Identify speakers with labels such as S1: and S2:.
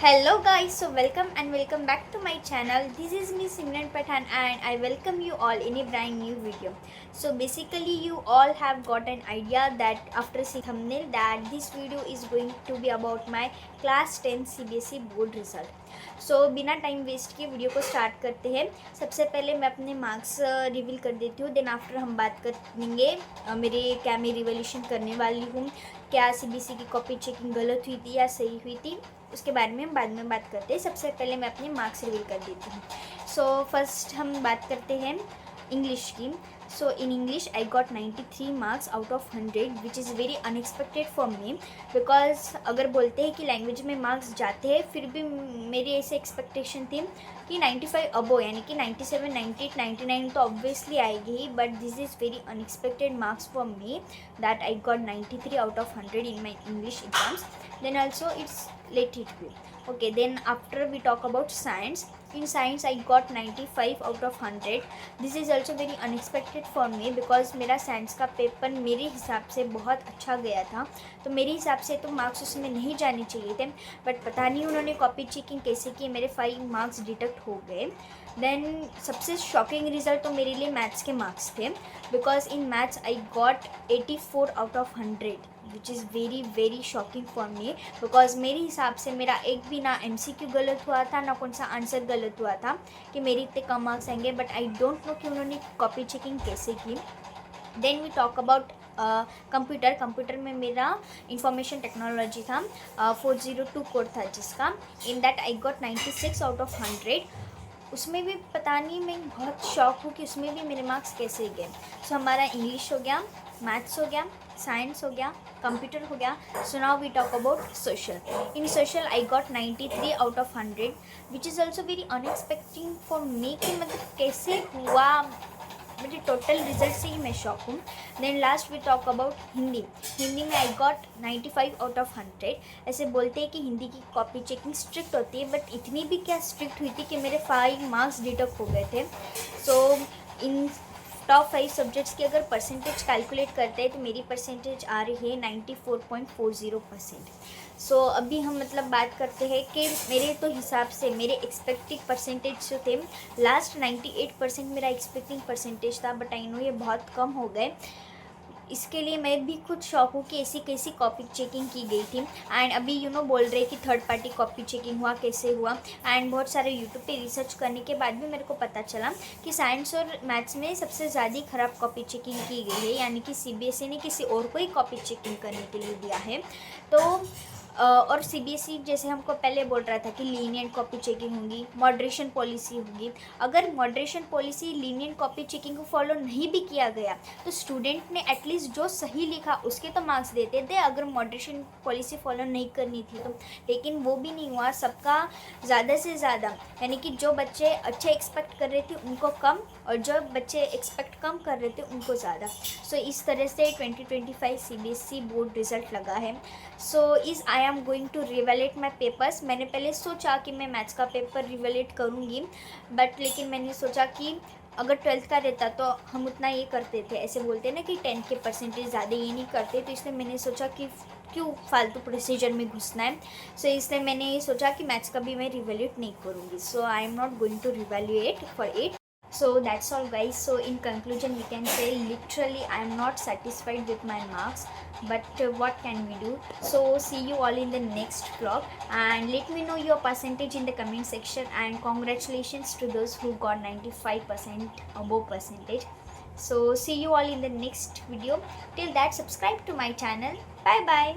S1: Hello guys, so welcome back to my channel. This is me Simran Pathan and I welcome you all in a brand new video. So basically you all have got an idea that after seeing thumbnail that this video is going to be about my class 10 CBSE board result. So बिना time waste किए video को start करते हैं. सबसे पहले मैं अपने marks reveal कर देती हूँ. देन आफ्टर हम बात करेंगे मेरे क्या मैं रिवोल्यूशन करने वाली हूँ, क्या CBSE की कॉपी चेकिंग गलत हुई थी या सही हुई थी, उसके बारे में हम बाद में बात करते हैं. सबसे पहले मैं अपने मार्क्स रिवील कर देती हूँ. सो फर्स्ट हम बात करते हैं इंग्लिश की. So in English I got 93 marks out of 100 which is very unexpected for me, because अगर बोलते हैं कि लैंग्वेज में मार्क्स जाते हैं फिर भी मेरी ऐसे एक्सपेक्टेशन थी कि 95 अबो यानी कि 97, 98, 99 तो ऑब्वियसली आएगी ही, but this is very unexpected marks for me that I got 93 out of 100 in my English exams. Then also it's let it be. Okay, then after we talk about science. In science I got 95 out of 100. This is also very unexpected for me because मेरा science का paper मेरे हिसाब से बहुत अच्छा गया था, तो मेरे हिसाब से तो मार्क्स उसमें नहीं जाने चाहिए थे, बट पता नहीं उन्होंने कॉपी चेकिंग कैसे की, मेरे 5 मार्क्स डिडक्ट हो गए. देन सबसे शॉकिंग रिजल्ट तो मेरे लिए मैथ्स के मार्क्स थे, because in maths I got 84 out of 100 which is very shocking for me, because मेरे हिसाब से मेरा एक भी ना MCQ गलत हुआ था ना कौन सा आंसर गलत हुआ था कि मेरे इतने कम मार्क्स आएंगे, बट आई डोंट नो कि उन्होंने कॉपी चेकिंग कैसे की. Then we talk about computer में मेरा इंफॉर्मेशन टेक्नोलॉजी था, 402 कोड था जिसका. In that I got 96 out of 100. उसमें भी पता नहीं, मैं बहुत शॉक हूँ कि उसमें भी मेरे मार्क्स कैसे गए. सो हमारा इंग्लिश हो गया, मैथ्स हो गया, साइंस हो गया, कंप्यूटर हो गया. So now we talk about social. In social I got 93 out of 100 which is also very unexpecting for me कि मतलब कैसे हुआ, मेरे टोटल रिजल्ट से ही मैं शॉक हूँ. Then last we talk about Hindi में आई गॉट 95 आउट ऑफ 100. ऐसे बोलते हैं कि हिंदी की कॉपी चेकिंग स्ट्रिक्ट होती है, बट इतनी भी क्या स्ट्रिक्ट हुई थी कि मेरे 5 मार्क्स डिडक्ट हो गए थे. सो इन टॉप 5 सब्जेक्ट्स की अगर परसेंटेज कैलकुलेट करते हैं तो मेरी परसेंटेज आ रही है 94.40%. सो अभी हम मतलब बात करते हैं कि मेरे तो हिसाब से मेरे एक्सपेक्टिंग परसेंटेज जो थे लास्ट 98% मेरा एक्सपेक्टिंग परसेंटेज था, बट आई नो ये बहुत कम हो गए. इसके लिए मैं भी खुद शौक हूँ कि ऐसी कैसी कॉपी चेकिंग की गई थी. एंड अभी बोल रहे कि थर्ड पार्टी कॉपी चेकिंग हुआ, कैसे हुआ. एंड बहुत सारे यूट्यूब पे रिसर्च करने के बाद भी मेरे को पता चला कि साइंस और मैथ्स में सबसे ज़्यादा ख़राब कॉपी चेकिंग की गई है, यानी कि CBSE ने किसी और को ही कॉपी चेकिंग करने के लिए दिया है. तो और CBSE जैसे हमको पहले बोल रहा था कि लीनियंट कॉपी चेकिंग होगी, मॉडरेशन पॉलिसी होगी. अगर moderation policy lenient copy checking को फॉलो नहीं भी किया गया तो स्टूडेंट ने एटलीस्ट जो सही लिखा उसके तो मार्क्स देते थे, अगर मॉडरेशन पॉलिसी फॉलो नहीं करनी थी तो. लेकिन वो भी नहीं हुआ, सबका ज़्यादा से ज़्यादा, यानी कि जो बच्चे अच्छे एक्सपेक्ट कर रहे थे उनको कम और जो बच्चे एक्सपेक्ट कम कर रहे थे उनको ज़्यादा. सो इस तरह से 2025 CBSE बोर्ड रिज़ल्ट लगा है. So is I am going to revaluate my papers. मैंने पहले सोचा कि मैं मैथ्स का पेपर रिवैल्यूएट करूँगी, बट लेकिन मैंने सोचा कि अगर 12th का रहता तो हम उतना ये करते थे, ऐसे बोलते हैं ना कि 10 के परसेंटेज ज़्यादा ये नहीं करते, तो इसलिए मैंने सोचा कि क्यों फालतू प्रोसीजर में घुसना है. सो इसलिए मैंने ये सोचा कि मैथ्स का भी मैं रिवैल्यूएट नहीं करूँगी. So I am not going to revaluate for it. So that's all guys. So in conclusion we can say literally I am not satisfied with my marks, but what can we do. So see you all in the next vlog and let me know your percentage in the comment section, and congratulations to those who got 95% above percentage. So see you all in the next video. Till that, subscribe to my channel. Bye bye.